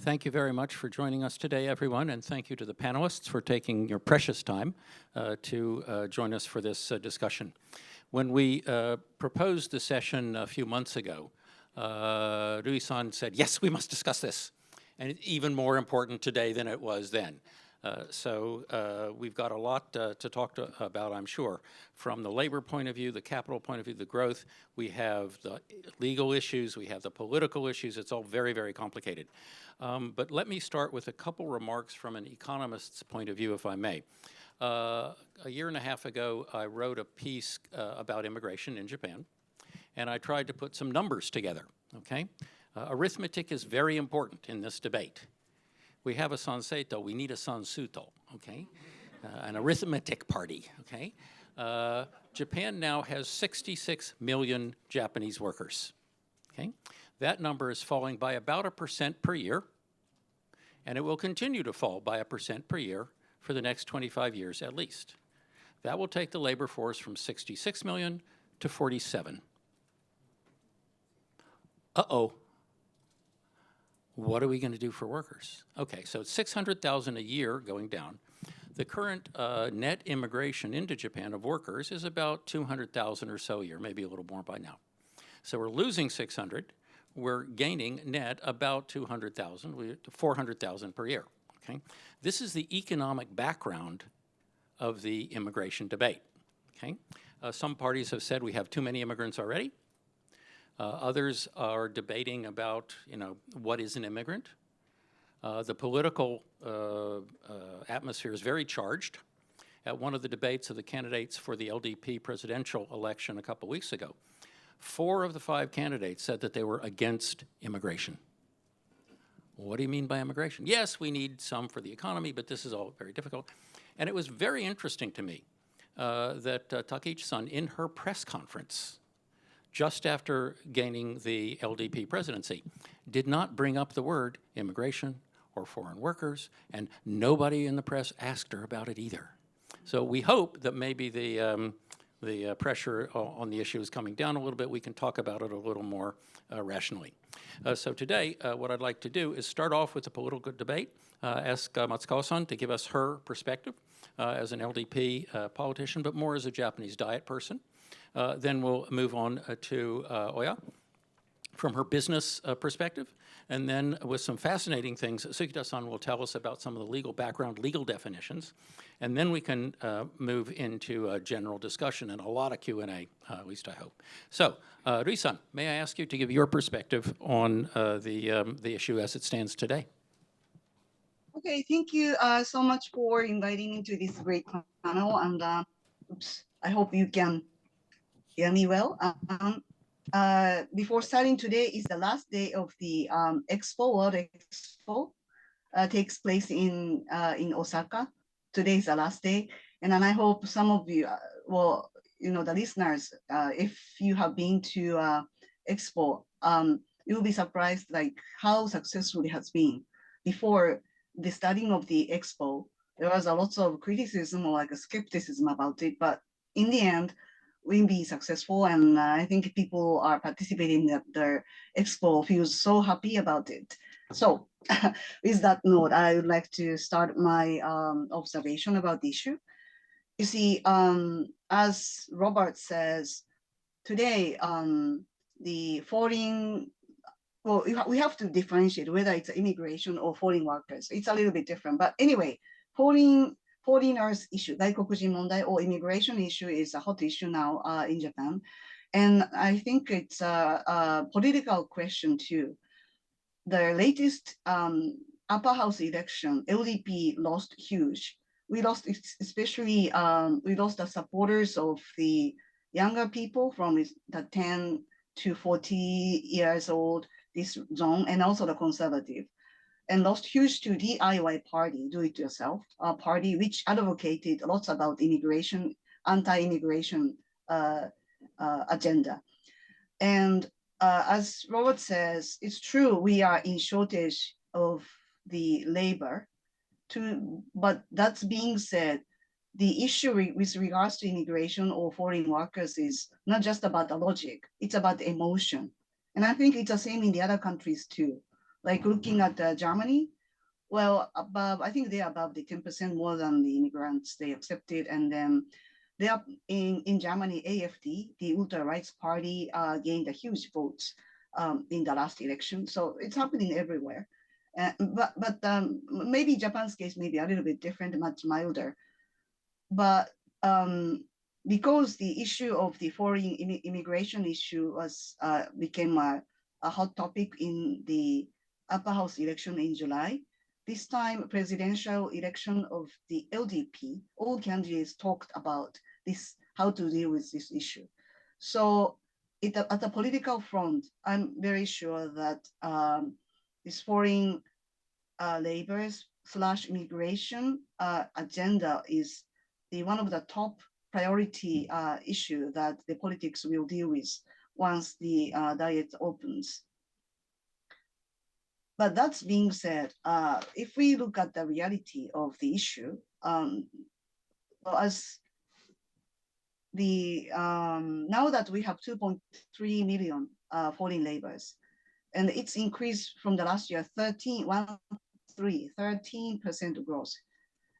Thank you very much for joining us today, everyone, and thank you to the panelists for taking your precious time to join us for this discussion. When we proposed the session a few months ago, Rui-san said, yes, we must discuss this, and it's even more important today than it was then. So we've got a lot to talk about, I'm sure. From the labor point of view, the capital point of view, the growth, we have the legal issues, we have the political issues. It's all very, very complicated. But let me start with a couple remarks from an economist's point of view, if I may. A year and a half ago, I wrote a piece about immigration in Japan, and I tried to put some numbers together, okay? Arithmetic is very important in this debate. We have a sanseito, we need a sansuto, okay? An arithmetic party, okay? Japan now has 66 million Japanese workers, okay? That number is falling by about 1% per year, and it will continue to fall by 1% per year for the next 25 years at least. That will take the labor force from 66 million to 47. Uh-oh. What are we going to do for workers? Okay, so it's 600,000 a year going down. The current net immigration into Japan of workers is about 200,000 or so a year, maybe a little more by now. So we're losing 600. We're gaining net about 200,000, 400,000 per year, okay? This is the economic background of the immigration debate, okay? Some parties have said we have too many immigrants already. Others are debating about, what is an immigrant? The political atmosphere is very charged. At one of the debates of the candidates for the LDP presidential election a couple weeks ago, 4 of the 5 candidates said that they were against immigration. What do you mean by immigration? Yes, we need some for the economy, but this is all very difficult. And it was very interesting to me that Takaichi-san, in her press conference, just after gaining the LDP presidency, did not bring up the word immigration or foreign workers, and nobody in the press asked her about it either. So we hope that maybe the pressure on the issue is coming down a little bit. We can talk about it a little more rationally. So today, what I'd like to do is start off with the political debate, ask Matsukawa-san to give us her perspective as an LDP politician, but more as a Japanese diet person. Then we'll move on to Oya from her business perspective. And then with some fascinating things, Sugita-san will tell us about some of the legal background, legal definitions. And then we can move into a general discussion and a lot of Q&A, at least I hope. So, Rui-san, may I ask you to give your perspective on the issue as it stands today? Okay, thank you so much for inviting me to this great panel. And I hope you can hear me well. Before starting, today is the last day of the Expo, World Expo, takes place in Osaka. Today is the last day, and then I hope some of you, the listeners, if you have been to Expo, you'll be surprised like how successful it has been. Before the starting of the Expo, there was a lot of criticism or like a skepticism about it, but in the end, we'll be successful, and I think people are participating at the Expo feels so happy about it. So with that note, I would like to start my observation about the issue. You see, as Robert says, today, the foreign, well, we have to differentiate whether it's immigration or foreign workers. It's a little bit different, but anyway, foreigners issue, 外国人問題 or immigration issue is a hot issue now in Japan. And I think it's a political question too. The latest upper house election, LDP lost huge. We lost especially, we lost the supporters of the younger people from the 10 to 40 years old, this zone, and also the conservative. And lost huge to DIY party, do-it-yourself party, which advocated lots about immigration, anti-immigration agenda. And as Robert says, it's true, we are in shortage of the labor. But that's being said, the issue with regards to immigration or foreign workers is not just about the logic, it's about the emotion. And I think it's the same in the other countries too. Like looking at Germany, well, above, I think they're above the 10% more than the immigrants they accepted. And then they are in Germany, AFD, the ultra rights party, gained a huge votes in the last election. So it's happening everywhere. But maybe Japan's case may be a little bit different, much milder. But because the issue of the foreign immigration issue was became a hot topic in the upper house election in July, this time presidential election of the LDP, all candidates talked about this, how to deal with this issue. So at the political front, I'm very sure that this foreign laborers / immigration agenda is the one of the top priority issue that the politics will deal with once the diet opens. But that's being said, if we look at the reality of the issue, as the now that we have 2.3 million foreign laborers, and it's increased from the last year 13% growth.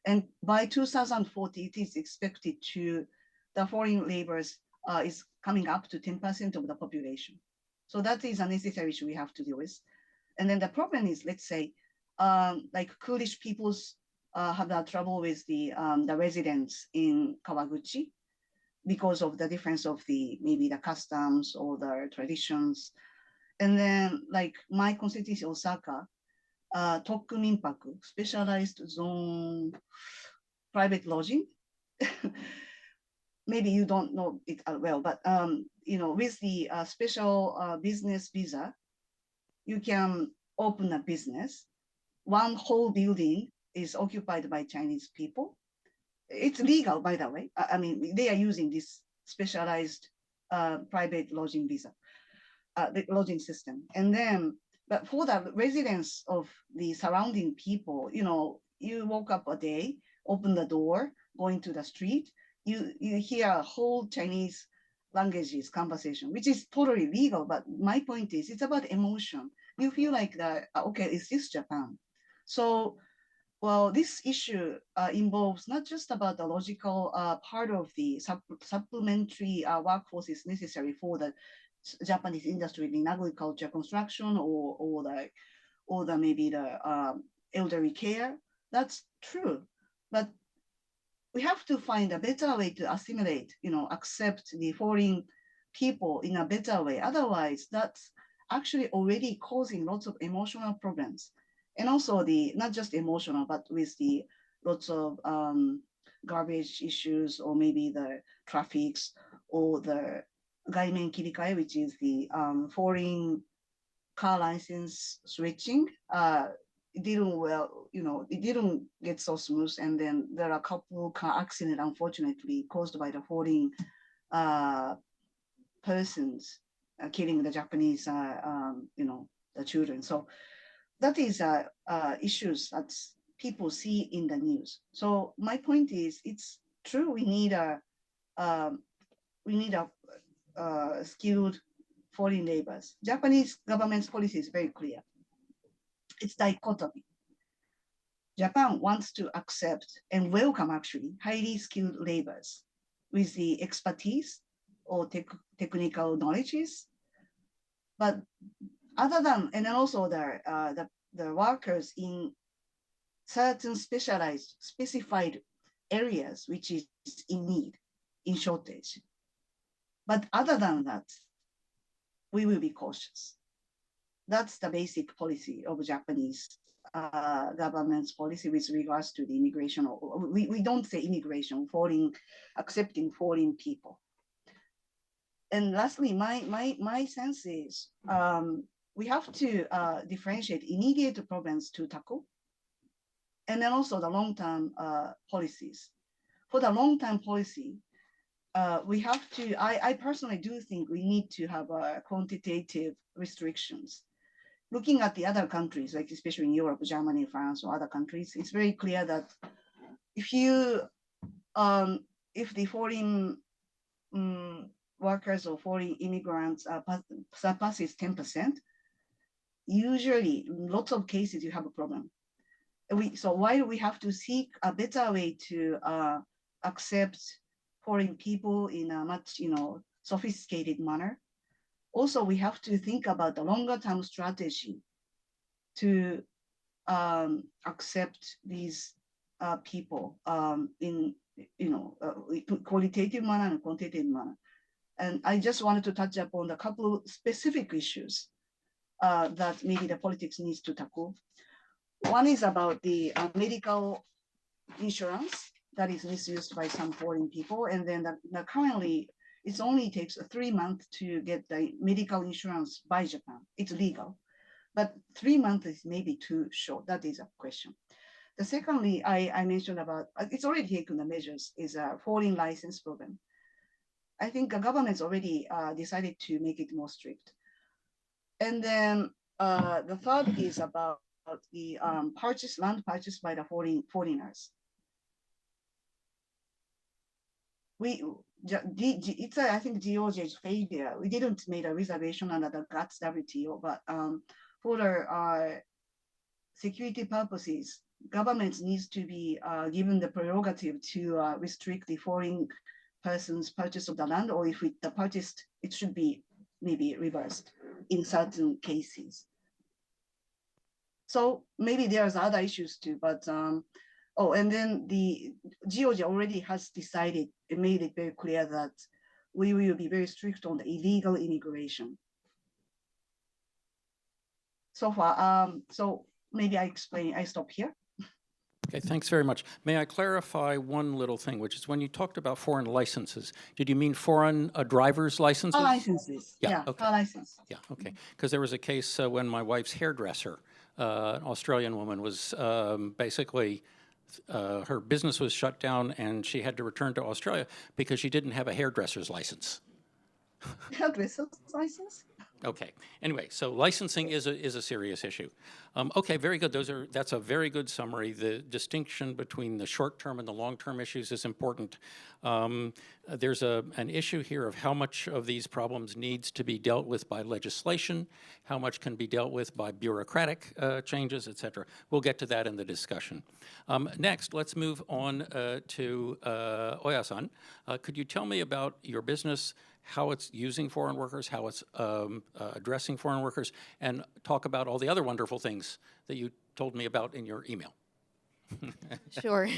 And by 2040, it is expected to, the foreign laborers is coming up to 10% of the population. So that is a necessary issue we have to deal with. And then the problem is, let's say, like Kurdish peoples have that trouble with the residents in Kawaguchi because of the difference of the, maybe the customs or the traditions. And then like my constituency, Osaka, Tokuminpaku, specialized zone private lodging. Maybe you don't know it well, but with the special business visa, you can open a business. One whole building is occupied by Chinese people. It's legal, by the way. I mean, they are using this specialized private lodging visa, the lodging system. And then, but for the residents of the surrounding people, you woke up a day, open the door, going to the street, you hear a whole Chinese languages conversation, which is totally legal. But my point is, it's about emotion. You feel like that, okay, is this Japan? So, well, this issue involves not just about the logical part of the supplementary workforce is necessary for the Japanese industry in agriculture, construction, or the maybe the elderly care. That's true, but we have to find a better way to assimilate, accept the foreign people in a better way. Otherwise, that's actually already causing lots of emotional problems. And also the, not just emotional, but with the lots of garbage issues, or maybe the traffics, or the gaimen kirikae, which is the foreign car license switching. It didn't it didn't get so smooth, and then there are a couple car accidents, unfortunately, caused by the foreign persons killing the Japanese, the children. So that is issues that people see in the news. So my point is, it's true we need a skilled foreign laborers. Japanese government's policy is very clear. It's dichotomy. Japan wants to accept and welcome actually highly skilled laborers with the expertise or technical knowledges, but other than, and then also the workers in certain specified areas which is in need, in shortage. But other than that, we will be cautious. That's the basic policy of Japanese government's policy with regards to the immigration. We don't say immigration, accepting foreign people. And lastly, my sense is we have to differentiate immediate problems to tackle, and then also the long-term policies. For the long-term policy, we have to, I personally do think we need to have quantitative restrictions. Looking at the other countries, like especially in Europe, Germany, France, or other countries, it's very clear that if the foreign workers or foreign immigrants surpasses 10%, usually, in lots of cases, you have a problem. So why do we have to seek a better way to accept foreign people in a much, sophisticated manner? Also, we have to think about the longer term strategy to accept these people in, qualitative manner and quantitative manner. And I just wanted to touch upon a couple of specific issues that maybe the politics needs to tackle. One is about the medical insurance that is misused by some foreign people. And then currently, it only takes 3 months to get the medical insurance by Japan. It's legal. But 3 months is maybe too short. That is a question. The secondly, I mentioned about, it's already taken the measures, is a foreign license program. I think the government's already decided to make it more strict. And then the third is about the land purchased by the foreigners. It's I think GOJ's failure. We didn't make a reservation under the GATS WTO, but for the security purposes, governments needs to be given the prerogative to restrict the foreign person's purchase of the land, or if the purchased, it should be maybe reversed in certain cases. So maybe there's other issues too, but and then the GOJ already has decided and made it very clear that we will be very strict on the illegal immigration. So far, so maybe I stop here. Okay, thanks very much. May I clarify one little thing, which is when you talked about foreign licenses, did you mean foreign driver's licenses? Car licenses. Yeah, okay. Car license. Yeah, okay. Because there was a case when my wife's hairdresser, an Australian woman, was basically, her business was shut down and she had to return to Australia because she didn't have a hairdresser's license. Hairdresser's license? Okay. Anyway, so licensing is a serious issue. Okay, very good. That's a very good summary. The distinction between the short-term and the long-term issues is important. There's an issue here of how much of these problems needs to be dealt with by legislation, how much can be dealt with by bureaucratic changes, et cetera. We'll get to that in the discussion. Next, let's move on to Oya-san. Could you tell me about your business, how it's using foreign workers, how it's addressing foreign workers, and talk about all the other wonderful things that you told me about in your email. Sure.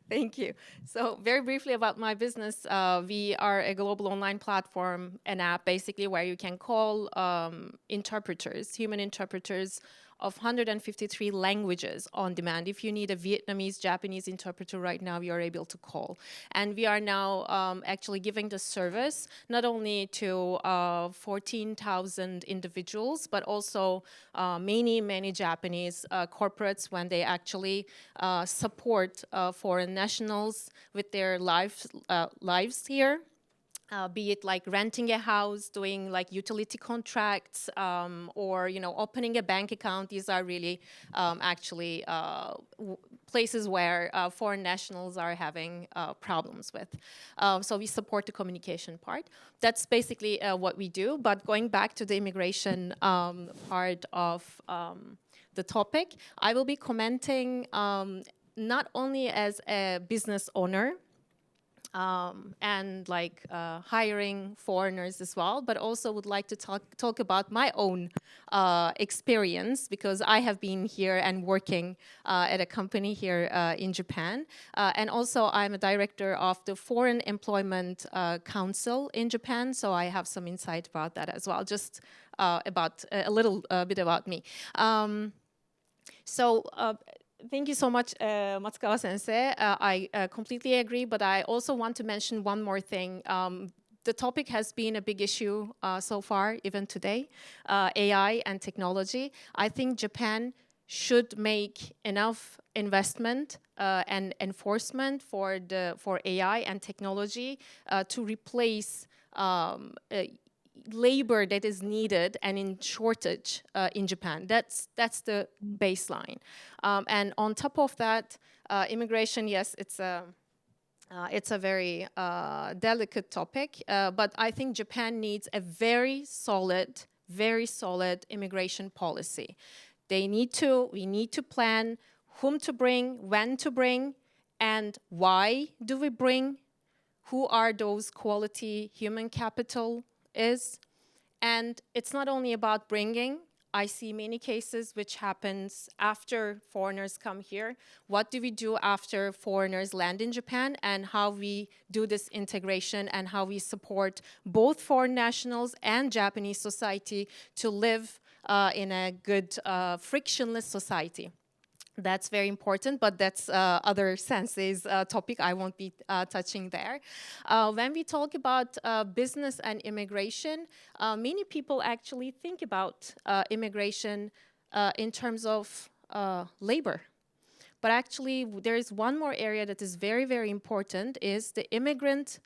Thank you. So very briefly about my business, we are a global online platform, an app basically where you can call interpreters, human interpreters of 153 languages on demand. If you need a Vietnamese, Japanese interpreter right now, you are able to call. And we are now actually giving the service not only to 14,000 individuals, but also many Japanese corporates when they actually support foreign nationals with their lives here. Be it like renting a house, doing like utility contracts, or opening a bank account. These are really actually places where foreign nationals are having problems with. So we support the communication part. That's basically what we do. But going back to the immigration part of the topic, I will be commenting not only as a business owner, and like hiring foreigners as well, but also would like to talk about my own experience, because I have been here and working at a company here in Japan. And also I'm a director of the Foreign Employment Council in Japan, so I have some insight about that as well, just about a little bit about me. Thank you so much, Matsukawa-sensei. I completely agree, but I also want to mention one more thing. The topic has been a big issue so far, even today, AI and technology. I think Japan should make enough investment and enforcement for AI and technology to replace labor that is needed and in shortage in Japan. That's the baseline. And on top of that, immigration, yes, it's a very delicate topic, but I think Japan needs a very solid, very solid immigration policy. We need to plan whom to bring, when to bring, and why do we bring, who are those quality human capital is. And it's not only about bringing. I see many cases which happens after foreigners come here. What do we do after foreigners land in Japan, and how we do this integration, and how we support both foreign nationals and Japanese society to live in a good, frictionless society. That's very important, but that's other senses topic. I won't be touching there. When we talk about business and immigration, many people actually think about immigration in terms of labor. But actually, there is one more area that is very, very important, is the immigrant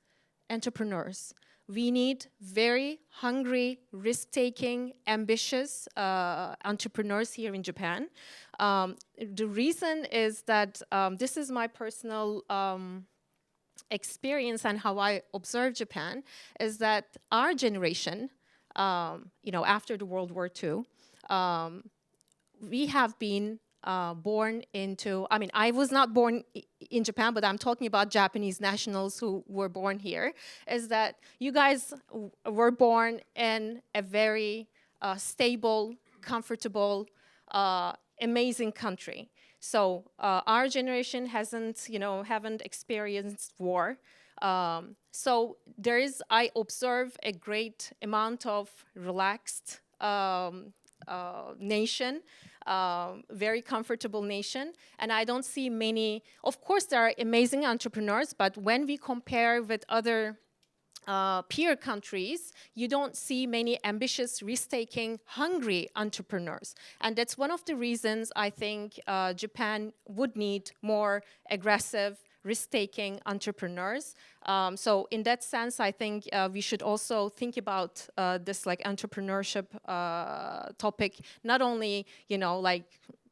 entrepreneurs. We need very hungry, risk-taking, ambitious entrepreneurs here in Japan. The reason is that this is my personal experience and how I observe Japan, is that our generation, after the World War II, we have been born into, I was not born in Japan, but I'm talking about Japanese nationals who were born here, is that you guys were born in a very stable, comfortable, amazing country. So our generation haven't experienced war. So I observe a great amount of relaxed nation, very comfortable nation, and I don't see many. Of course, there are amazing entrepreneurs, but when we compare with other peer countries, you don't see many ambitious, risk-taking, hungry entrepreneurs. And that's one of the reasons I think Japan would need more aggressive, risk-taking entrepreneurs. So in that sense, I think we should also think about this entrepreneurship topic, not only,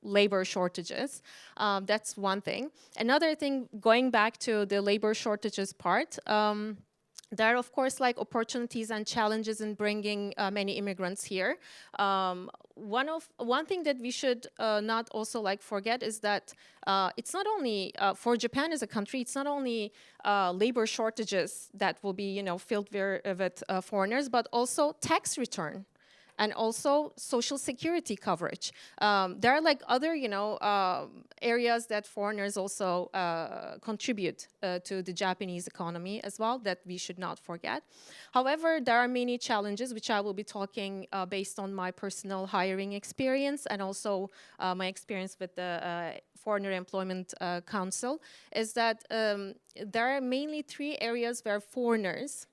labor shortages. That's one thing. Another thing, going back to the labor shortages part, there are, of course, opportunities and challenges in bringing many immigrants here. One thing that we should not also forget is that it's not only for Japan as a country, it's not only labor shortages that will be filled with foreigners, but also tax return, and also social security coverage. There are other, areas that foreigners also contribute to the Japanese economy as well, that we should not forget. However, there are many challenges, which I will be talking based on my personal hiring experience, and also my experience with the Foreigner Employment Council, is that there are mainly 3 areas where foreigners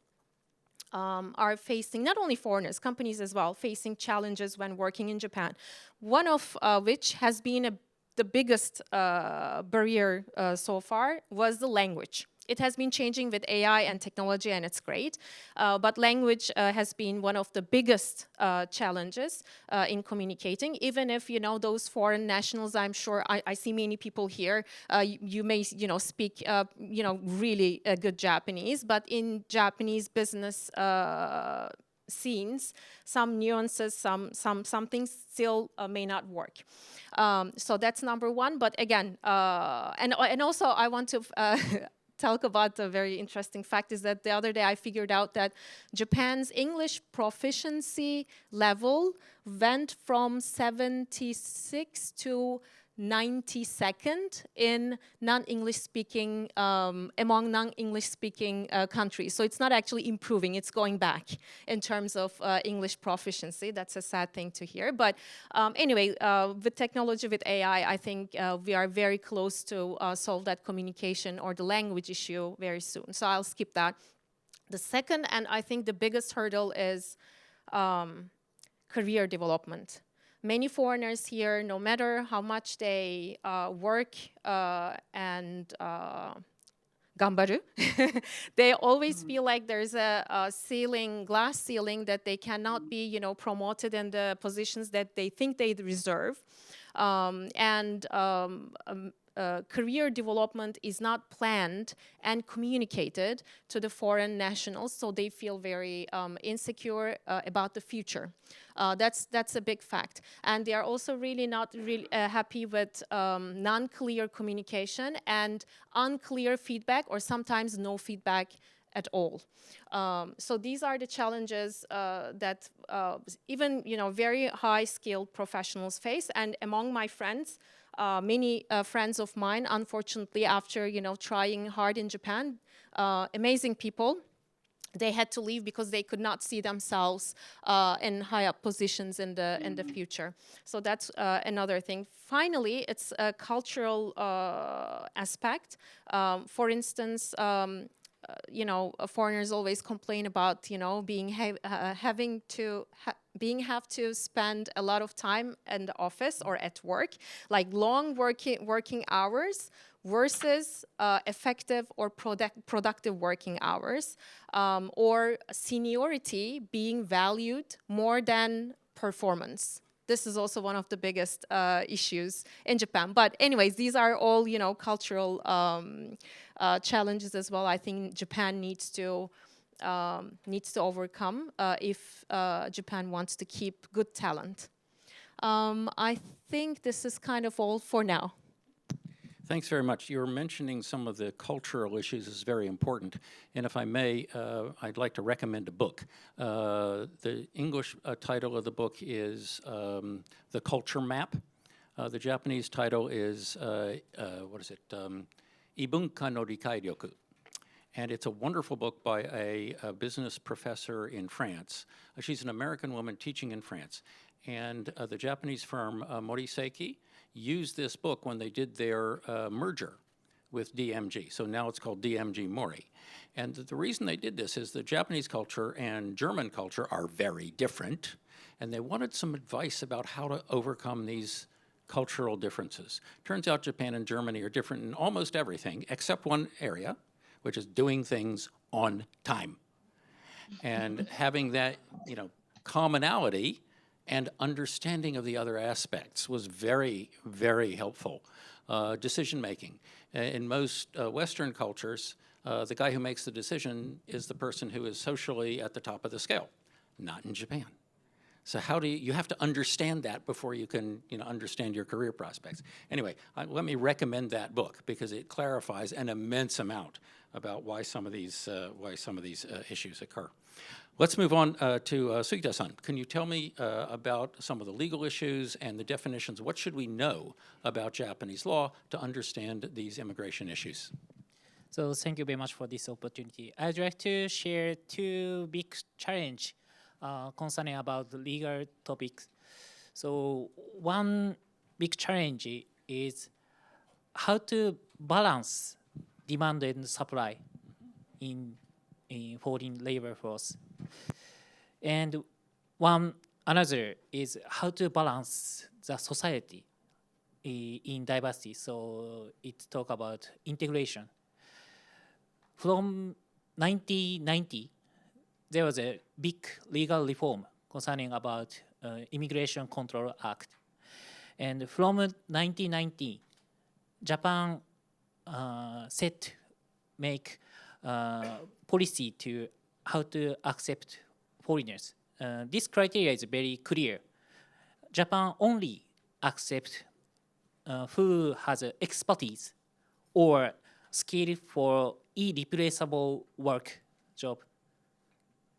are facing, not only foreigners, companies as well, facing challenges when working in Japan. One of which has been the biggest barrier so far was the language. It has been changing with AI and technology, and it's great. But language has been one of the biggest challenges in communicating. Even if, those foreign nationals, I'm sure, I see many people here, you may, speak, really good Japanese, but in Japanese business scenes, some nuances, some things still may not work. So that's number one. But again, and also I want to talk about a very interesting fact, is that the other day I figured out that Japan's English proficiency level went from 76 to 92nd in non-English speaking, among non-English speaking countries. So it's not actually improving, it's going back in terms of English proficiency. That's a sad thing to hear. But anyway, with technology, with AI, I think we are very close to solve that communication or the language issue very soon. So I'll skip that. The second, and I think the biggest hurdle, is career development. Many foreigners here, no matter how much they work and gambaru, they always feel like there's a ceiling, glass ceiling, that they cannot be, promoted in the positions that they think they deserve. career development is not planned and communicated to the foreign nationals, so they feel very insecure about the future. That's a big fact. And they are also really not really happy with non-clear communication and unclear feedback, or sometimes no feedback at all. So these are the challenges that even very high-skilled professionals face. And among my friends, many friends of mine, unfortunately, after trying hard in Japan, amazing people, they had to leave because they could not see themselves in high up positions in the future. So that's another thing. Finally, it's a cultural aspect. For instance, foreigners always complain about have to spend a lot of time in the office or at work, like long working hours versus effective or productive working hours, or seniority being valued more than performance. This is also one of the biggest issues in Japan. But anyways, these are all cultural challenges as well. I think Japan needs to overcome if Japan wants to keep good talent. I think this is kind of all for now. Thanks very much. You were mentioning some of the cultural issues is very important. And if I may, I'd like to recommend a book. The English title of the book is The Culture Map. The Japanese title is, Ibunka no Rikai Ryoku. And it's a wonderful book by a business professor in France. She's an American woman teaching in France. And the Japanese firm Moriseki used this book when they did their merger with DMG. So now it's called DMG Mori. And the reason they did this is the Japanese culture and German culture are very different. And they wanted some advice about how to overcome these cultural differences. Turns out Japan and Germany are different in almost everything, except one area, which is doing things on time. And having that, commonality and understanding of the other aspects was very, very helpful. Decision-making. In most Western cultures, the guy who makes the decision is the person who is socially at the top of the scale. Not in Japan. So how do you have to understand that before you can understand your career prospects. Anyway, let me recommend that book because it clarifies an immense amount about why some of these issues occur. Let's move on to Sugita-san. Can you tell me about some of the legal issues and the definitions? What should we know about Japanese law to understand these immigration issues? So thank you very much for this opportunity. I'd like to share two big challenges concerning about the legal topics. So one big challenge is how to balance demand and supply in foreign labor force. And another is how to balance the society in diversity. So it talk about integration. From 1990, there was a big legal reform concerning about Immigration Control Act. And from 1990, Japan make policy to how to accept foreigners. This criteria is very clear. Japan only accept who has expertise or skill for irreplaceable work job.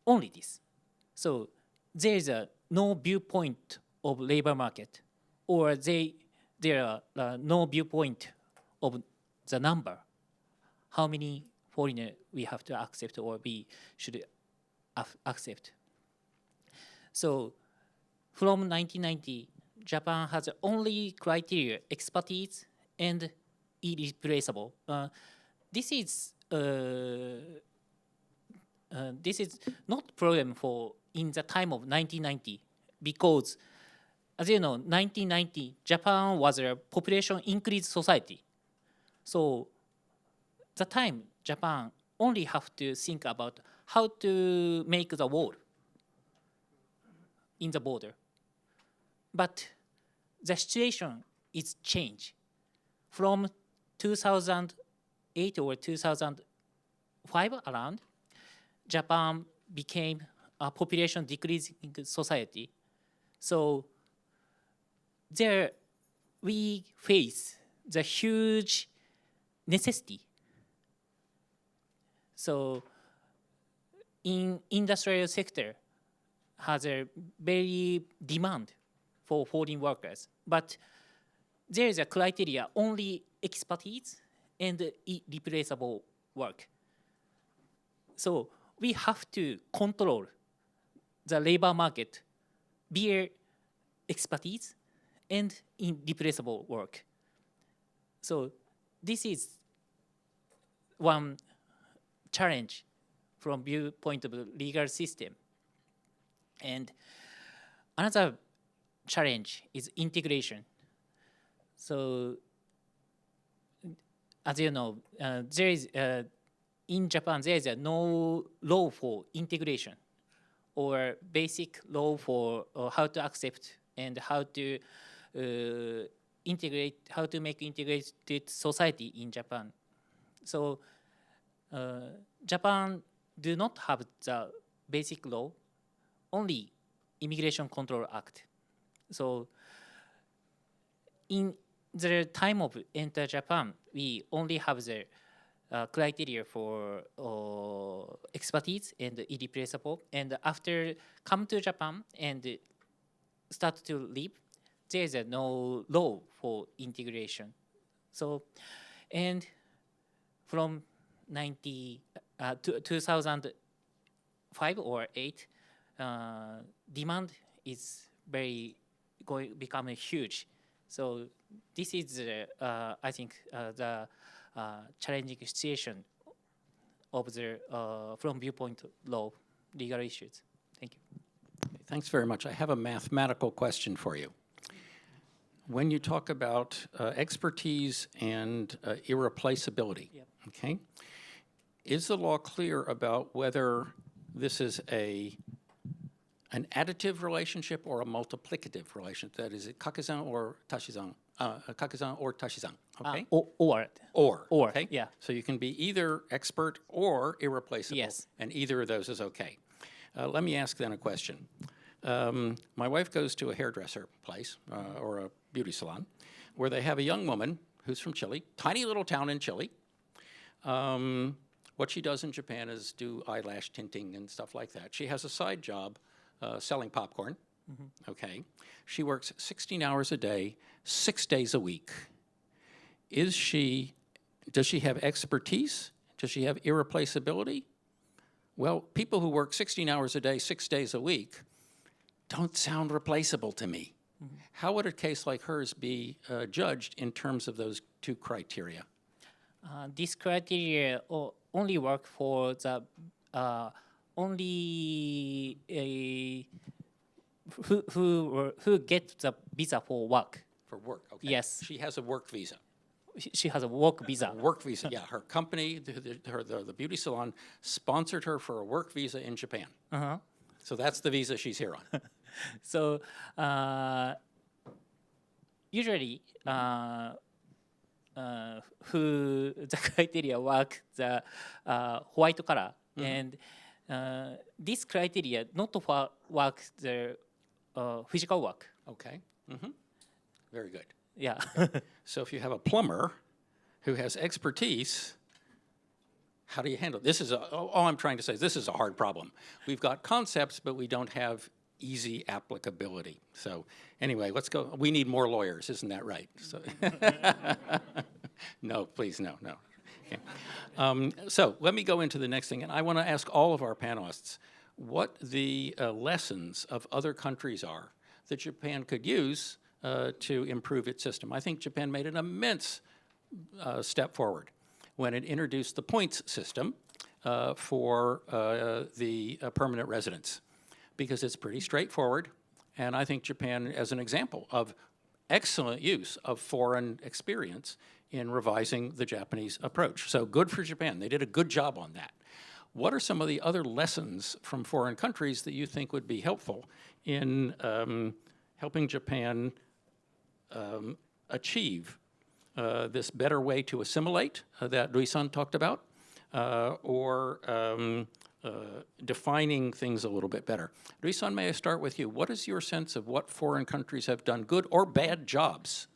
Only this. So there is no viewpoint of labor market, or there are no viewpoint of the number. How many foreigners we have to accept or we should accept. So from 1990, Japan has only criteria expertise and irreplaceable. This is not problem for in the time of 1990 because, as you know, 1990 Japan was a population increased society. So the time Japan only have to think about how to make the wall in the border. But the situation is changed. From 2008 or 2005 around, Japan became a population decreasing society. So there we face the huge necessity. So in industrial sector has a very demand for foreign workers, but there is a criteria only expertise and irreplaceable work. So we have to control the labor market via expertise and irreplaceable work. So this is one challenge from viewpoint of the legal system. And another challenge is integration. So as you know, there is in Japan there is no law for integration or basic law for how to accept and how to integrate, how to make integrated society in Japan. So Japan do not have the basic law, only Immigration Control Act. So in the time of enter Japan, we only have the criteria for expertise and irreplaceable. And after come to Japan and start to live, there is no law for integration. So, and from 2005 or 8, demand is becoming huge. So this is, I think, the challenging situation of the from viewpoint law legal issues. Thank you. Thanks very much. I have a mathematical question for you. When you talk about expertise and irreplaceability, Yep. okay, is the law clear about whether this is an additive relationship or a multiplicative relationship? That is, kakizan or tashizan? Kakizan or tashizan, okay? Or, okay? yeah. So you can be either expert or irreplaceable. Yes. And either of those is okay. Let me ask then a question. My wife goes to a hairdresser place or a beauty salon where they have a young woman who's from Chile, tiny little town in Chile. What she does in Japan is do eyelash tinting and stuff like that. She has a side job selling popcorn. Okay. She works 16 hours a day, 6 days a week. Does she have expertise? Does she have irreplaceability? Well, people who work 16 hours a day, 6 days a week don't sound replaceable to me. How would a case like hers be judged in terms of those two criteria? This criteria only work for the only who get the visa for work. For work, okay. Yes. She has a work visa. She has a work visa. Work visa, yeah. Her company, the beauty salon, sponsored her for a work visa in Japan. So that's the visa she's here on. So usually, who the criteria work the white collar, and this criteria not for work the physical work. Okay. Very good. Yeah. So if you have a plumber who has expertise, how do you handle it? This is all I'm trying to say is this is a hard problem. We've got concepts, but we don't have easy applicability. So anyway, let's go. We need more lawyers, isn't that right? So no, please, no. Okay. So let me go into the next thing, and I want to ask all of our panelists what the lessons of other countries are that Japan could use to improve its system. I think Japan made an immense step forward when it introduced the points system for the permanent residents, because it's pretty straightforward. And I think Japan, as an example of excellent use of foreign experience in revising the Japanese approach. So good for Japan. They did a good job on that. What are some of the other lessons from foreign countries that you think would be helpful in helping Japan achieve this better way to assimilate that Rui-san talked about, or defining things a little bit better. Rui-san, may I start with you? What is your sense of what foreign countries have done good or bad jobs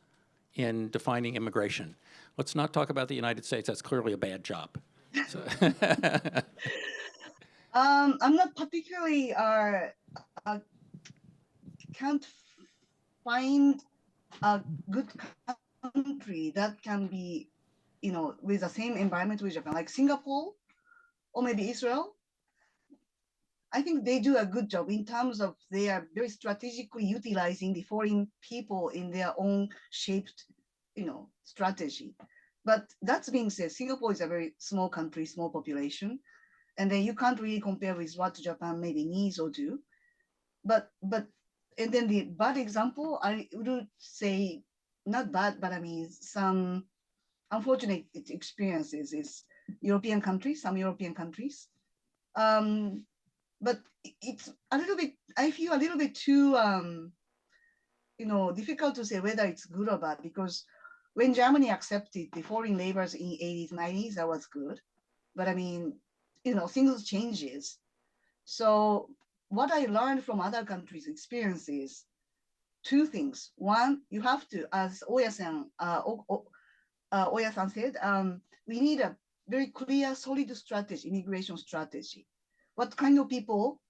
in defining immigration? Let's not talk about the United States. That's clearly a bad job. So I'm not particularly can't find a good country that can be, with the same environment with Japan, like Singapore or maybe Israel. I think they do a good job in terms of they are very strategically utilizing the foreign people in their own shaped, strategy. But that's being said, Singapore is a very small country, small population, and then you can't really compare with what Japan maybe needs or do. But and then the bad example, I would say not bad, but I mean some unfortunate experiences is European countries, some European countries. But it's a little bit, I feel a little bit too, difficult to say whether it's good or bad, because when Germany accepted the foreign laborers in 80s, 90s, that was good. But I mean, things changes. So what I learned from other countries' experiences, two things. One, you have to, as Oya-san said, we need a very clear, solid strategy, immigration strategy. What kind of people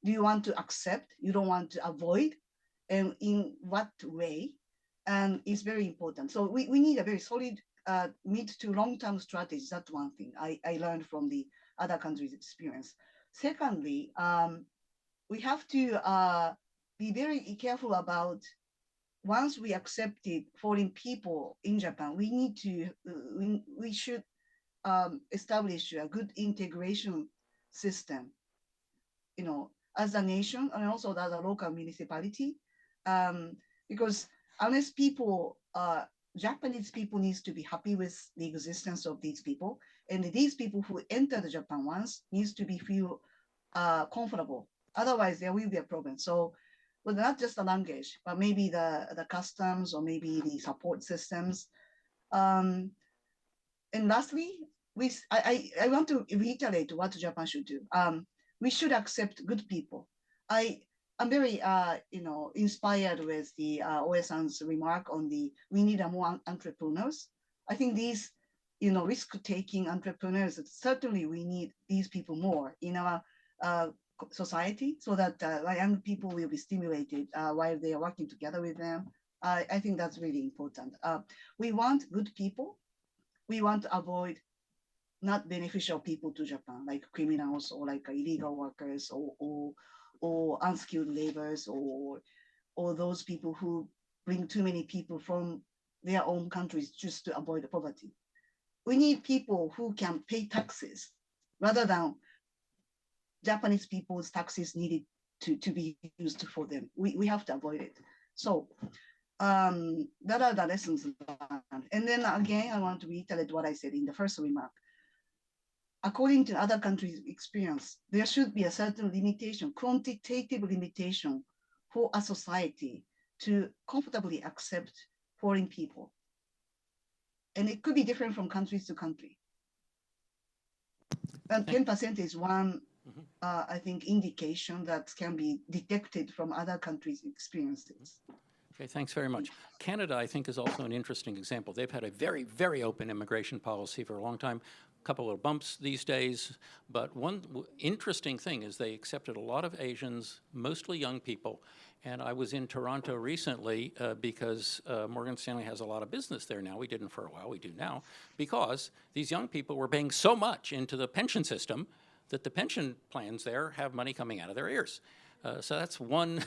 do you want to accept? You don't want to avoid, and in what way? And it's very important. So we need a very solid mid to long-term strategy. That's one thing I learned from the other countries' experience. Secondly, we have to be very careful about, once we accepted foreign people in Japan, we need to, we should establish a good integration system, as a nation and also as a local municipality, because unless people, Japanese people needs to be happy with the existence of these people, and these people who enter the Japan once needs to be feel comfortable. Otherwise, there will be a problem. So, well, not just the language, but maybe the customs or maybe the support systems. And lastly, I want to reiterate what Japan should do. We should accept good people. I'm very inspired with the Oya-san's remark on we need more entrepreneurs. I think these risk-taking entrepreneurs, certainly we need these people more in our society, so that young people will be stimulated while they are working together with them. I think that's really important. We want good people. We want to avoid not beneficial people to Japan, like criminals or like illegal workers or unskilled laborers or those people who bring too many people from their own countries just to avoid poverty. We need people who can pay taxes rather than Japanese people's taxes needed to be used for them. We have to avoid it. So that are the lessons learned. And then again, I want to reiterate what I said in the first remark. According to other countries' experience, there should be a certain limitation, quantitative limitation for a society to comfortably accept foreign people. And it could be different from country to country. And 10% is one, I think, indication that can be detected from other countries' experiences. Okay, thanks very much. Canada, I think, is also an interesting example. They've had a very, very open immigration policy for a long time. A couple of bumps these days, but one interesting thing is they accepted a lot of Asians, mostly young people. And I was in Toronto recently because Morgan Stanley has a lot of business there now. We didn't for a while, we do now, because these young people were paying so much into the pension system that the pension plans there have money coming out of their ears. So that's one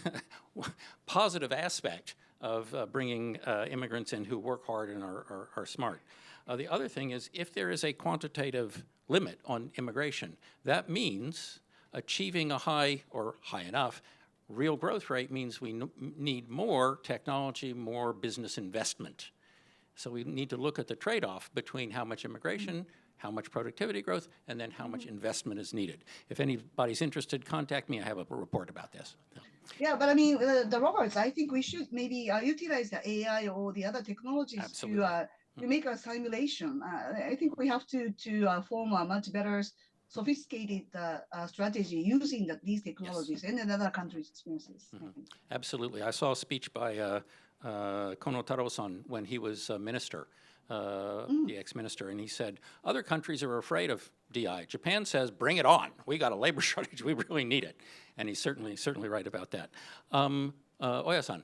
positive aspect of bringing immigrants in who work hard and are smart. The other thing is, if there is a quantitative limit on immigration, that means achieving a high or high enough real growth rate means we need more technology, more business investment. So we need to look at the trade-off between how much immigration, how much productivity growth, and then how much investment is needed. If anybody's interested, contact me. I have a report about this. Yeah, but I mean, the Roberts, I think we should maybe utilize the AI or the other technologies Absolutely. to we make a simulation. I think we have to form a much better sophisticated strategy using these technologies and in other countries' experiences. Absolutely. I saw a speech by Kono Taro-san when he was minister, the ex-minister, and he said, other countries are afraid of DI. Japan says, bring it on. We got a labor shortage. We really need it. And he's certainly right about that. Oya-san,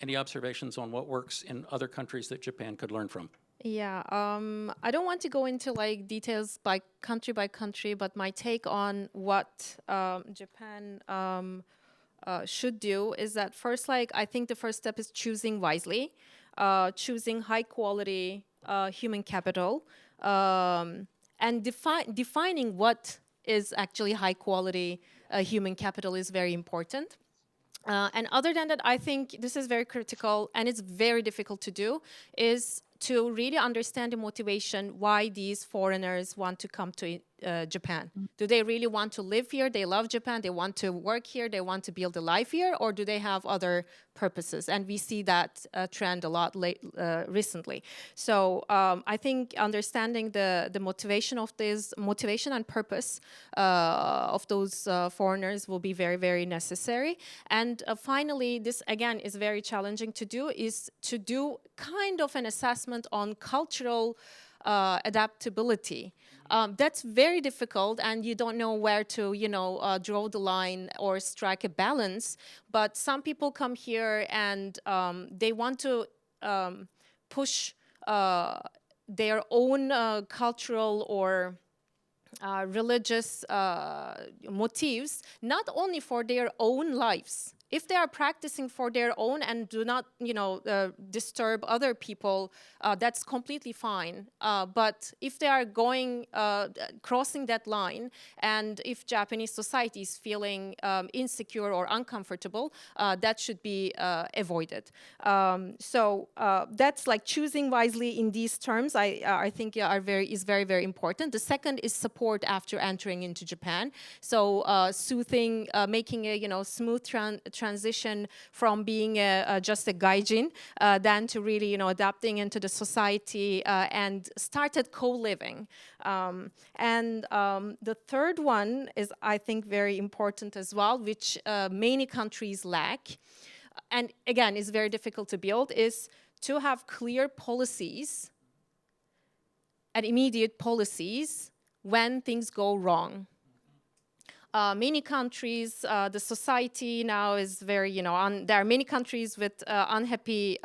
any observations on what works in other countries that Japan could learn from? Yeah, I don't want to go into like details by country, but my take on what Japan should do is that first, like, I think the first step is choosing wisely, choosing high quality human capital, and defining what is actually high quality human capital is very important. And other than that, I think this is very critical and it's very difficult to do, is to really understand the motivation why these foreigners want to come to Japan. Do they really want to live here? They love Japan. They want to work here. They want to build a life here, or do they have other purposes? And we see that trend a lot recently. So I think understanding the motivation of this, motivation and purpose of those foreigners will be very, very necessary. And finally, this again is very challenging to do, is to do kind of an assessment on cultural adaptability. That's very difficult, and you don't know where to, draw the line or strike a balance. But some people come here and they want to push their own cultural or religious motives, not only for their own lives. If they are practicing for their own and do not, disturb other people, that's completely fine. But if they are going, crossing that line, and if Japanese society is feeling insecure or uncomfortable, that should be avoided. So that's like choosing wisely in these terms, I think is very, very important. The second is support after entering into Japan. So soothing, making a, smooth transition from being just a gaijin, then to really, adapting into the society and started co-living. And the third one is, I think, very important as well, which many countries lack, and again, is very difficult to build, is to have clear policies and immediate policies when things go wrong. Many countries, the society now is very, there are many countries with unhappy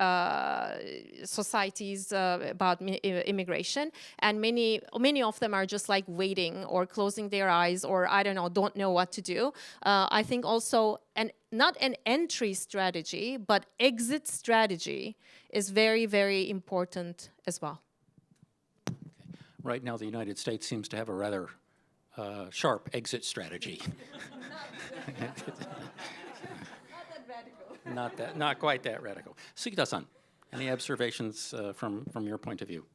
societies about immigration, and many of them are just like waiting or closing their eyes, or I don't know, don't know what to do. I think also, not an entry strategy, but exit strategy is very, very important as well. Okay. Right now, the United States seems to have a rather sharp exit strategy. Not that radical. Not quite that radical. Sugita-san, any observations from your point of view?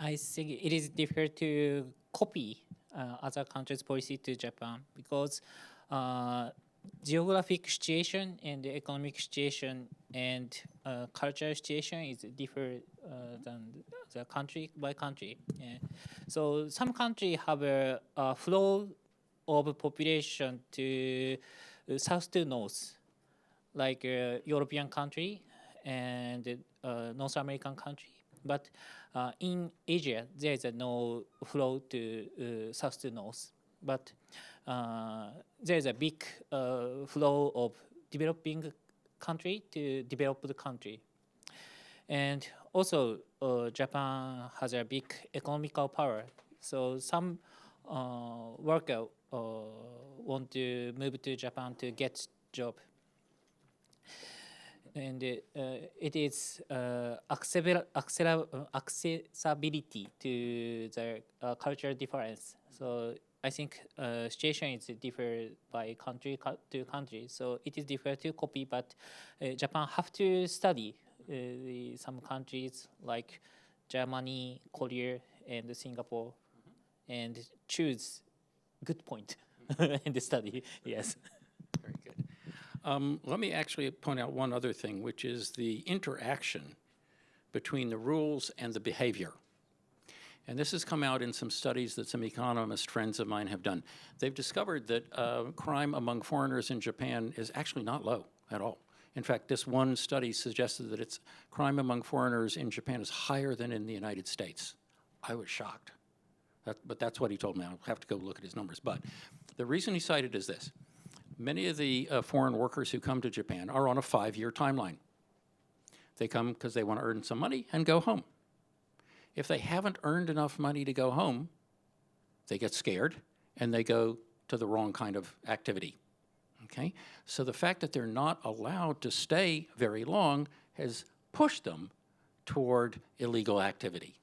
I think it is difficult to copy other countries' policy to Japan because geographic situation and the economic situation and cultural situation is different than the country by country. Yeah. So some countries have a flow of population to south to north, like European country and North American country. But in Asia, there is no flow to south to north. But there is a big flow of developing country to developed country. And also, Japan has a big economical power. So some worker want to move to Japan to get job. And it is accessibility to the cultural difference. So I think situation is different by country to country. So it is difficult to copy, but Japan have to study some countries like Germany, Korea, and Singapore, and choose good point in the study. Yes. Very good. Let me actually point out one other thing, which is the interaction between the rules and the behavior. And this has come out in some studies that some economist friends of mine have done. They've discovered that crime among foreigners in Japan is actually not low at all. In fact, this one study suggested that it's crime among foreigners in Japan is higher than in the United States. I was shocked. But that's what he told me. I'll have to go look at his numbers. But the reason he cited is this. Many of the foreign workers who come to Japan are on a 5-year timeline. They come because they want to earn some money and go home. If they haven't earned enough money to go home, they get scared and they go to the wrong kind of activity. Okay? So the fact that they're not allowed to stay very long has pushed them toward illegal activity.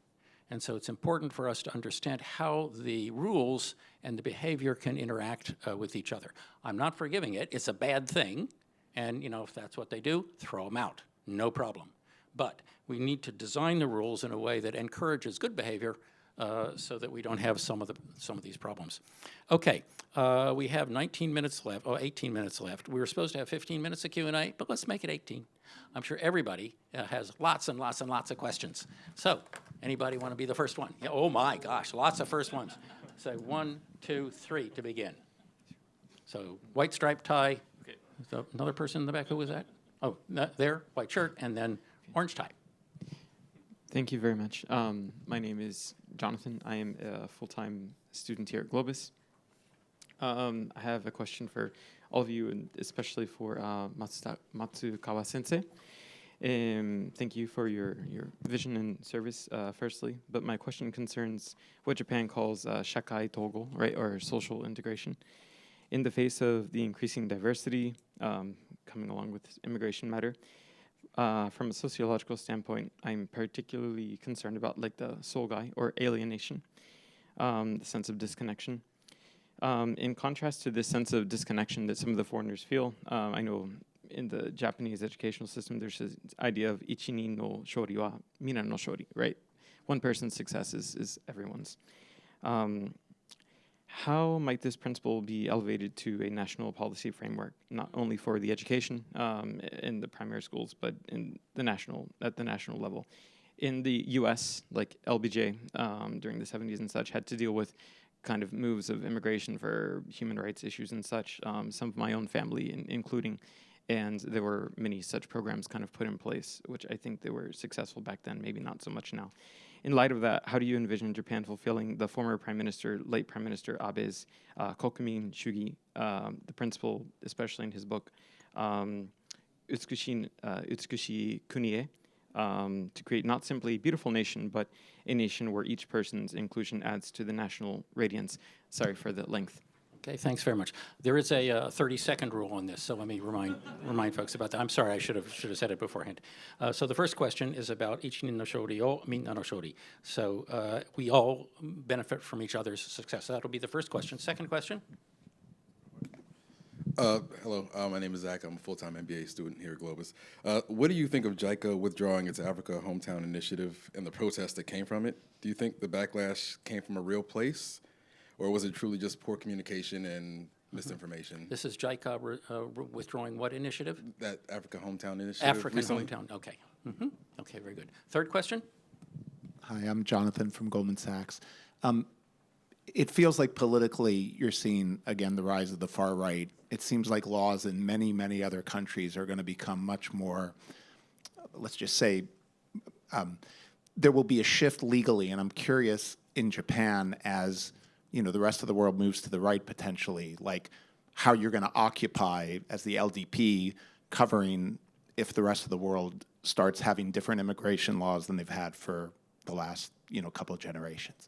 And so it's important for us to understand how the rules and the behavior can interact with each other. I'm not forgiving it. It's a bad thing. And, you know, if that's what they do, throw them out. No problem. But we need to design the rules in a way that encourages good behavior so that we don't have some of these problems. Okay, we have 19 minutes left, 18 minutes left. We were supposed to have 15 minutes of Q&A, but let's make it 18. I'm sure everybody has lots and lots and lots of questions. So, anybody want to be the first one? Yeah, oh my gosh, lots of first ones. So 1, 2, 3 to begin. So white striped tie. Okay. So another person in the back, who was that? Oh, there, white shirt, and then orange tie. Thank you very much. My name is Jonathan. I am a full-time student here at GLOBIS. I have a question for all of you, and especially for Matsukawa Sensei. Thank you for your vision and service, firstly. But my question concerns what Japan calls shakai togo, right, or social integration. In the face of the increasing diversity coming along with this immigration matter, from a sociological standpoint, I'm particularly concerned about like the sogai, or alienation, the sense of disconnection. In contrast to this sense of disconnection that some of the foreigners feel, I know in the Japanese educational system, there's this idea of ichini no shori wa mina no shori, right? One person's success is everyone's. How might this principle be elevated to a national policy framework, not only for the education in the primary schools, but at the national level? In the U.S., like LBJ during the 70s and such, had to deal with kind of moves of immigration for human rights issues and such, some of my own family including, and there were many such programs kind of put in place, which I think they were successful back then, maybe not so much now. In light of that, how do you envision Japan fulfilling the former late Prime Minister Abe's Kokumin Shugi, the principle, especially in his book, Utsukushi Kunie, to create not simply a beautiful nation, but a nation where each person's inclusion adds to the national radiance? Sorry for the length. Okay, thanks very much. There is a 30-second rule on this, so let me remind folks about that. I'm sorry, I should have said it beforehand. So the first question is about ichini no shori o minna no shori. So we all benefit from each other's success. That'll be the first question. Second question? Hello, my name is Zach. I'm a full-time MBA student here at GLOBIS. What do you think of JICA withdrawing its Africa Hometown Initiative and the protests that came from it? Do you think the backlash came from a real place? Or was it truly just poor communication and misinformation? This is JICA withdrawing what initiative? That Africa Hometown Initiative African recently? Hometown, okay. Okay, very good. Third question? Hi, I'm Jonathan from Goldman Sachs. It feels like politically you're seeing, again, the rise of the far right. It seems like laws in many, many other countries are going to become much more, let's just say, there will be a shift legally, and I'm curious in Japan as the rest of the world moves to the right potentially, like how you're going to occupy as the LDP covering if the rest of the world starts having different immigration laws than they've had for the last, couple of generations.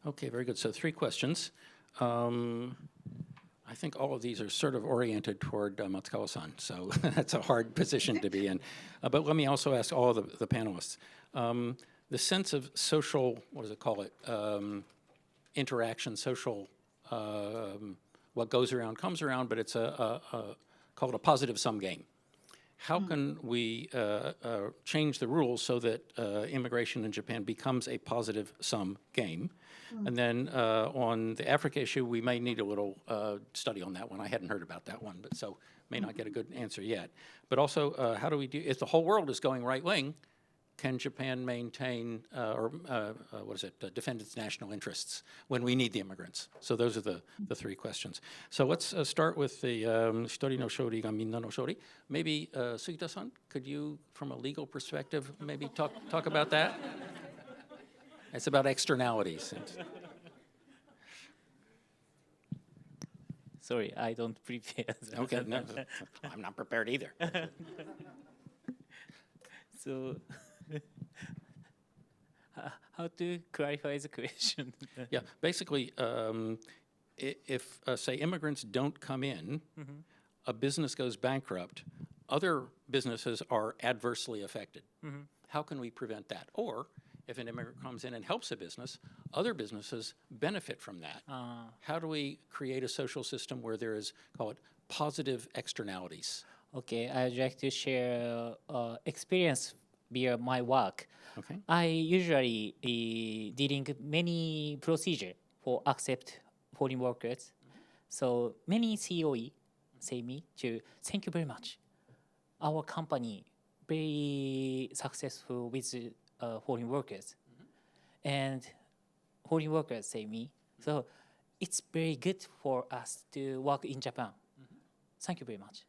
Okay, very good. So 3 questions. I think all of these are sort of oriented toward Matsukawa-san, so that's a hard position to be in. But let me also ask all of the panelists. The sense of social, interaction, social, what goes around comes around, but it's called a positive sum game. How can we change the rules so that immigration in Japan becomes a positive sum game? And then on the Africa issue, we may need a little study on that one. I hadn't heard about that one, but so may not get a good answer yet. But also, how do we do, if the whole world is going right wing, can Japan maintain defend its national interests when we need the immigrants? So those are the three questions. So let's start with the Shitori no shori ga minna no shori. Maybe Sugita-san, could you, from a legal perspective, maybe talk about that? It's about externalities. Sorry, I don't prepare. Okay, no, I'm not prepared either. So, how to clarify the question? Yeah, basically, if, say, immigrants don't come in, a business goes bankrupt, other businesses are adversely affected. How can we prevent that? Or if an immigrant comes in and helps a business, other businesses benefit from that. How do we create a social system where there is, call it, positive externalities? Okay, I'd like to share experience via my work. Okay. I usually dealing many procedure for accept foreign workers. So many COE say me to thank you very much. Our company very successful with foreign workers, and foreign workers say me. So it's very good for us to work in Japan. Thank you very much.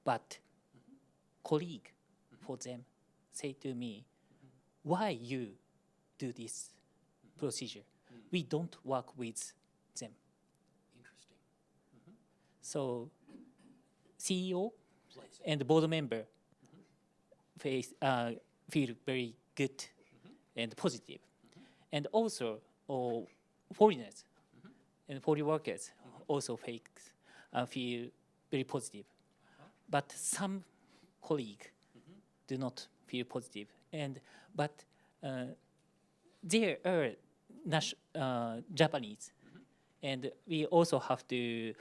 But colleague for them say to me, why you do this procedure? We don't work with them. Interesting. So CEO and board member feel very good and positive. And also foreigners and foreign workers also feel very positive. But some colleagues do not feel positive. But they are Japanese. And we also have to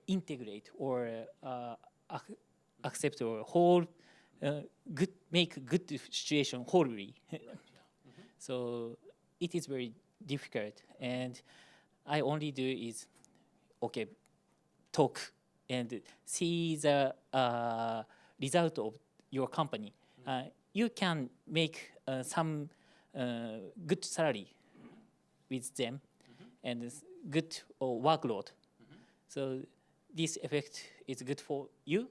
integrate or accept or make good situation wholly. So it is very difficult, and I only do is talk and see the result of your company. You can make some good salary with them and good workload. So this effect is good for you.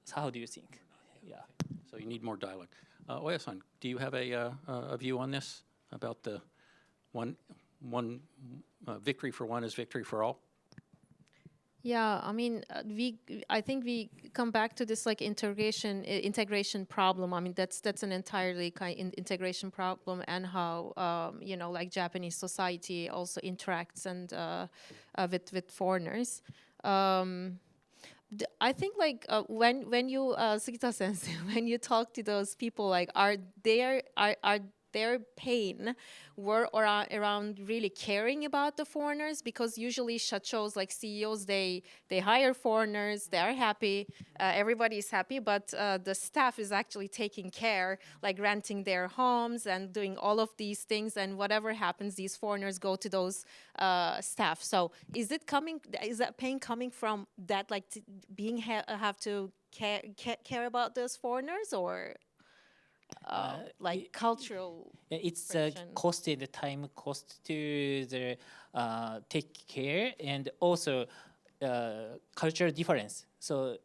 So how do you think? Yeah. So you need more dialogue. Oya-san, do you have a view on this about the one victory for one is victory for all? Yeah, I mean, I think we come back to this like integration problem. I mean, that's an entirely integration problem, and how like Japanese society also interacts and with foreigners. I think like when you Sugita-sensei, when you talk to those people, like are their pain were around really caring about the foreigners? Because usually shachos, like CEOs, they hire foreigners, they are happy, everybody is happy, but the staff is actually taking care, like renting their homes and doing all of these things, and whatever happens, these foreigners go to those staff. So is that pain coming from that, like have to care about those foreigners, or like cultural? It's a cost and the time cost to the take care, and also cultural difference. So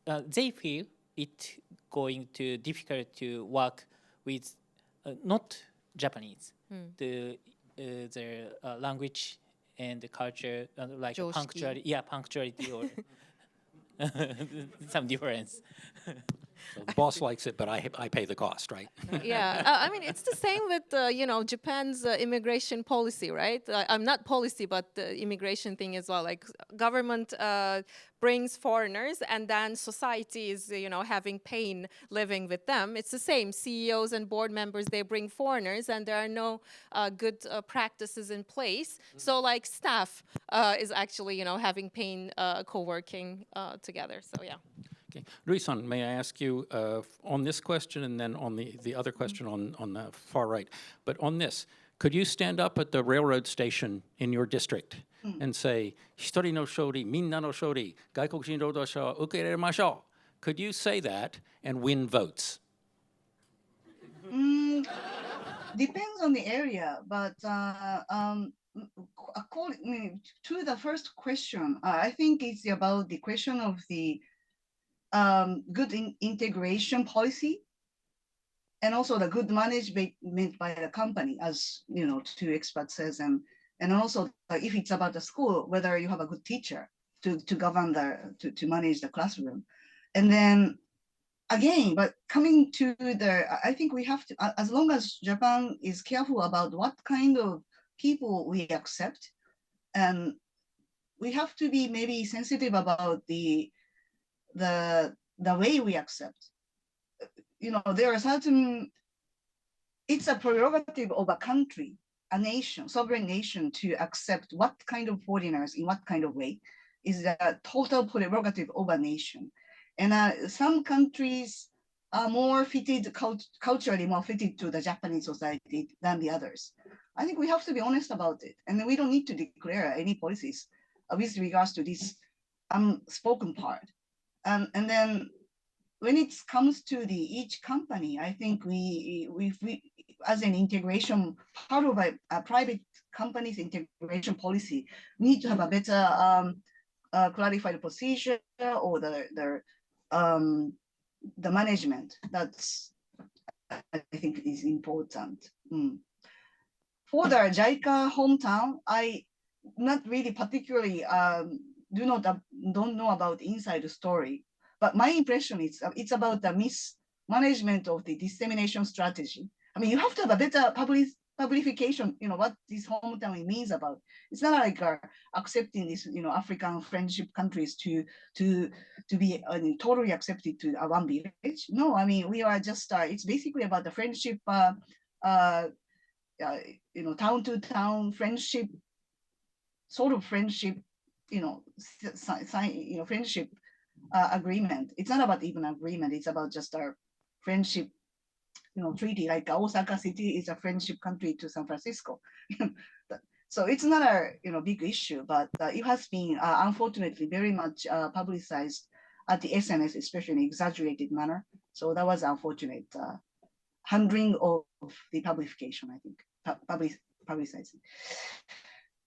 they feel it going to difficult to work with not Japanese. The language and the culture, like punctuality or some difference. So the boss likes it, but I pay the cost, right? Yeah, I mean, it's the same with Japan's immigration policy, right? I'm not policy, but the immigration thing as well. Like government brings foreigners, and then society is having pain living with them. It's the same. CEOs and board members, they bring foreigners, and there are no good practices in place. So like staff is actually having pain co-working together. So yeah. Okay. Rui-san, may I ask you on this question and then on the other question on the far right. But on this, could you stand up at the railroad station in your district and say, Hitori no shori, minna no shori, gaikokujin roudou wa ukeiremashou? Could you say that and win votes? Mm, depends on the area, but according to the first question, I think it's about the question of the good integration policy and also the good management by the company, as you know, two experts says, and also if it's about the school, whether you have a good teacher to govern to manage the classroom, and then again, but coming to I think we have to, as long as Japan is careful about what kind of people we accept, and we have to be maybe sensitive about the way we accept. You know, there are certain, it's a prerogative of a country, a nation, sovereign nation to accept what kind of foreigners in what kind of way is a total prerogative of a nation. And some countries are more fitted, culturally more fitted to the Japanese society than the others. I think we have to be honest about it. And we don't need to declare any policies with regards to this unspoken part. And then when it comes to each company, I think we as an integration part of a private company's integration policy, we need to have a better clarified procedure or the management. That's, I think, is important. For the JICA hometown, I not really particularly don't know about inside story, but my impression is it's about the mismanagement of the dissemination strategy. I mean, you have to have a better publication, you know, what this hometown means about. It's not like accepting this, you know, African friendship countries to be totally accepted to one village. No, I mean, we are just, it's basically about the friendship, you know, town to town friendship, sort of friendship, you know, friendship agreement. It's not about even agreement. It's about just our friendship, you know, treaty. Like Osaka City is a friendship country to San Francisco. So it's not a, you know, big issue, but it has been unfortunately very much publicized at the SNS, especially in exaggerated manner. So that was unfortunate handling of the publication, I think, publicizing.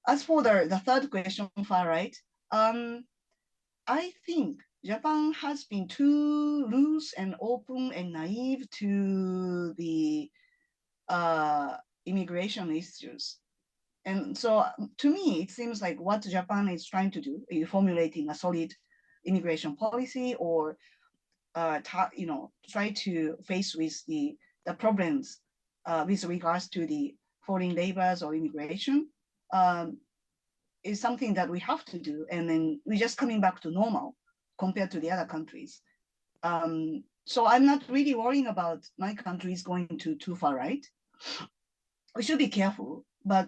As for the third question, far right, I think Japan has been too loose and open and naive to the immigration issues. And so to me, it seems like what Japan is trying to do is formulating a solid immigration policy or you know, try to face with the problems with regards to the foreign laborers or immigration is something that we have to do. And then we're just coming back to normal compared to the other countries. So I'm not really worrying about my countries going too far right. We should be careful, but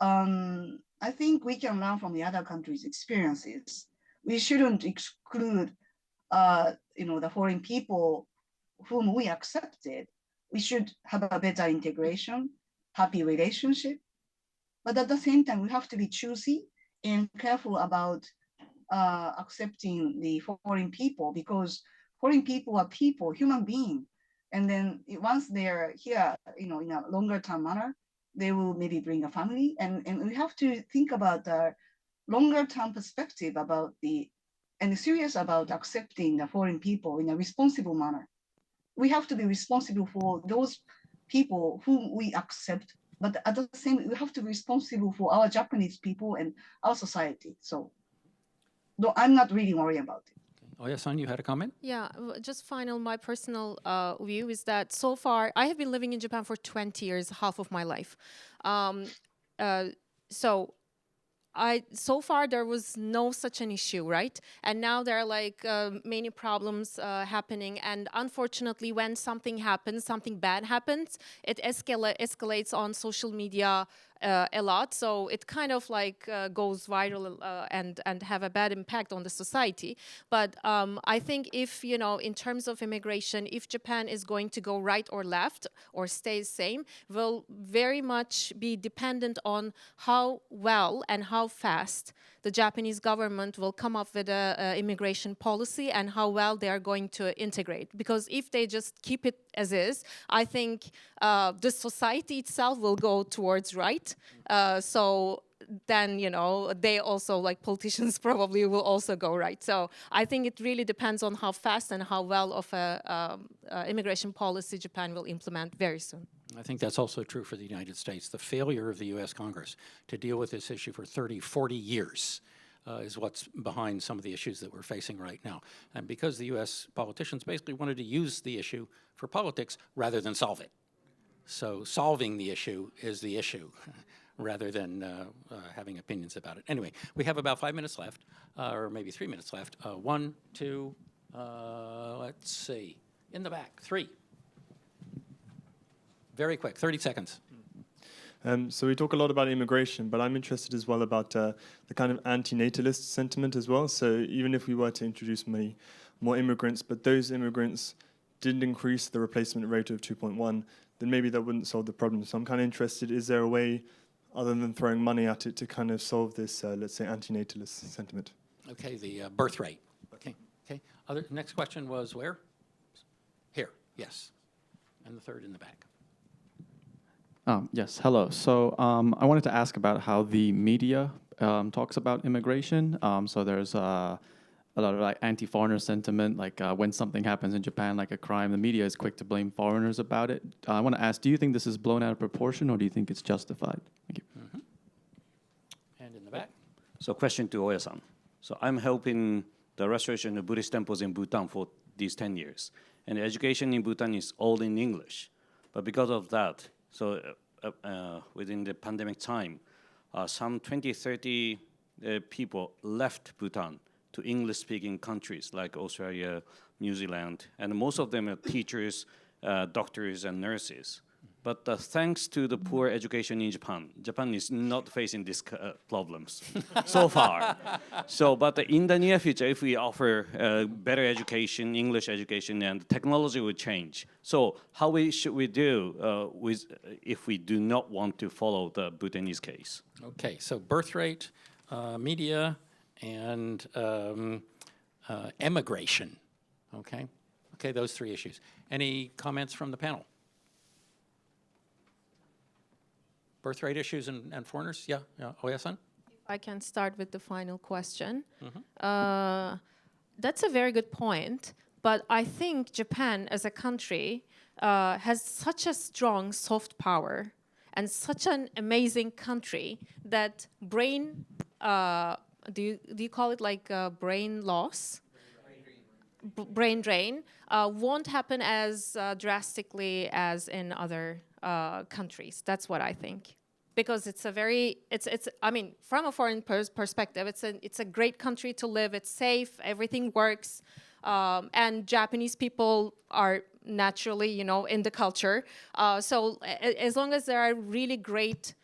I think we can learn from the other countries' experiences. We shouldn't exclude, you know, the foreign people whom we accepted. We should have a better integration, happy relationship. But at the same time, we have to be choosy and careful about accepting the foreign people, because foreign people are people, human beings. And then once they're here, you know, in a longer term manner, they will maybe bring a family. And we have to think about the longer term perspective about and serious about accepting the foreign people in a responsible manner. We have to be responsible for those people whom we accept, but at the same time, we have to be responsible for our Japanese people and our society. So no, I'm not really worried about it. Oya-san, you had a comment? Yeah, just my personal view is that so far, I have been living in Japan for 20 years, half of my life. So far there was no such an issue, right? And now there are like many problems happening, and unfortunately when something happens, something bad happens, it escalates on social media a lot, so it kind of like goes viral and have a bad impact on the society. But I think if, you know, in terms of immigration, if Japan is going to go right or left or stay same, will very much be dependent on how well and how fast the Japanese government will come up with a immigration policy and how well they are going to integrate. Because if they just keep it as is, I think the society itself will go towards right. So then, you know, they also, like politicians probably will also go right. So I think it really depends on how fast and how well of a immigration policy Japan will implement very soon. I think that's also true for the United States. The failure of the U.S. Congress to deal with this issue for 30, 40 years is what's behind some of the issues that we're facing right now. And because the U.S. politicians basically wanted to use the issue for politics rather than solve it. So solving the issue is the issue rather than having opinions about it. Anyway, we have about 5 minutes left, or maybe 3 minutes left. 1, 2, let's see, in the back, 3. Very quick, 30 seconds. So we talk a lot about immigration, but I'm interested as well about the kind of anti-natalist sentiment as well. So even if we were to introduce many more immigrants, but those immigrants didn't increase the replacement rate of 2.1, then maybe that wouldn't solve the problem. So I'm kind of interested, is there a way, other than throwing money at it, to kind of solve this, let's say, anti-natalist sentiment? Okay, the birth rate. Okay, okay. Next question was where? Here, yes. And the third in the back. Yes, hello. So I wanted to ask about how the media talks about immigration. So there's a lot of like anti-foreigner sentiment, like when something happens in Japan, like a crime, the media is quick to blame foreigners about it. I want to ask, do you think this is blown out of proportion, or do you think it's justified? Thank you. Mm-hmm. And in the back. So question to Oya-san. So I'm helping the restoration of Buddhist temples in Bhutan for these 10 years. And the education in Bhutan is all in English. But because of that, so within the pandemic time, some 20, 30 people left Bhutan to English-speaking countries like Australia, New Zealand, and most of them are teachers, doctors, and nurses. But thanks to the poor education in Japan, Japan is not facing these problems so far. So, but in the near future, if we offer better education, English education, and technology will change. So, how should we do if we do not want to follow the Bhutanese case? Okay, so birth rate, media, and emigration. Okay, okay, those 3 issues. Any comments from the panel? Birth rate issues and foreigners? Yeah, Oya-san? If I can start with the final question. Mm-hmm. That's a very good point, but I think Japan as a country has such a strong soft power and such an amazing country that brain, do you call it like brain loss? Brain drain won't happen as drastically as in other countries. That's what I think, because it's a very, I mean, from a foreign perspective, it's a great country to live. It's safe, everything works, and Japanese people are naturally, you know, in the culture. So as long as there are really great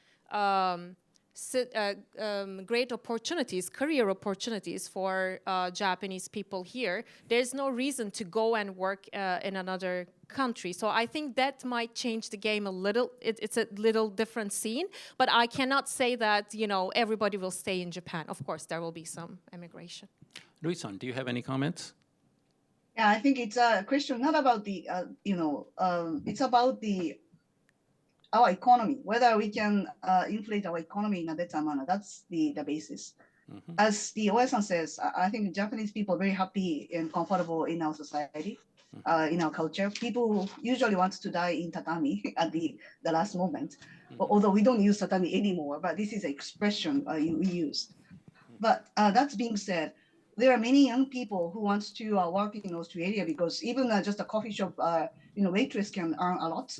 great opportunities, career opportunities for Japanese people here, there's no reason to go and work in another country. So I think that might change the game a little. It's a little different scene, but I cannot say that, you know, everybody will stay in Japan. Of course, there will be some immigration. Rui-san, do you have any comments? Yeah, I think it's a question not about the, it's about our economy, whether we can inflate our economy in a better manner. That's the basis. Mm-hmm. As the Oya-san says, I think Japanese people are very happy and comfortable in our society, in our culture. People usually want to die in tatami at the last moment, although we don't use tatami anymore, but this is an expression we use. But that's being said, there are many young people who want to work in Australia, because even just a coffee shop, waitress can earn a lot.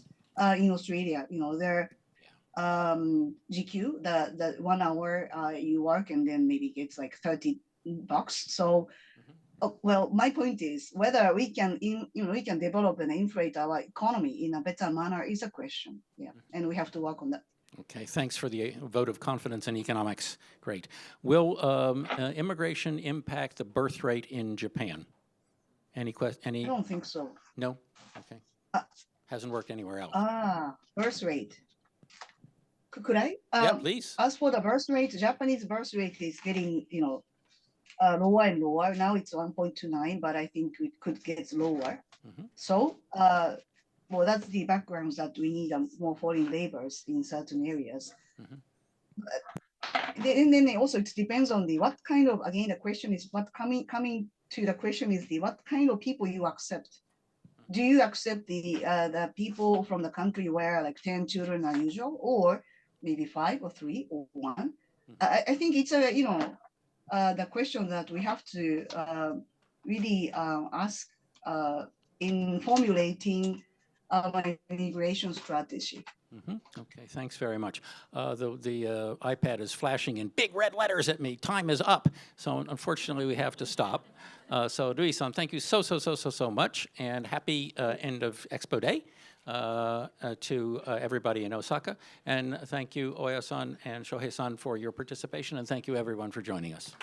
In Australia, their GQ, the 1 hour you work and then maybe it's like $30. So, well, my point is whether we can, we can develop and inflate our economy in a better manner is a question. Yeah, and we have to work on that. Okay, thanks for the vote of confidence in economics. Great. Will immigration impact the birth rate in Japan? Any I any? don't think so. No? Okay. Hasn't worked anywhere else. Birth rate. Could I? Yeah, please. As for the birth rate, Japanese birth rate is getting, lower and lower. Now it's 1.29, but I think it could get lower. So, well, that's the backgrounds that we need more foreign laborers in certain areas. Then also it depends on what kind of, again, the question is coming to the question is what kind of people you accept. Do you accept the people from the country where like 10 children are usual, or maybe 5 or 3 or 1? I think it's the question that we have to really ask in formulating our immigration strategy. Okay, thanks very much. The iPad is flashing in big red letters at me. Time is up. So unfortunately, we have to stop. So Rui-san, thank you so much, and happy end of Expo Day to everybody in Osaka. And thank you, Oya-san and Shohei-san, for your participation, and thank you everyone for joining us.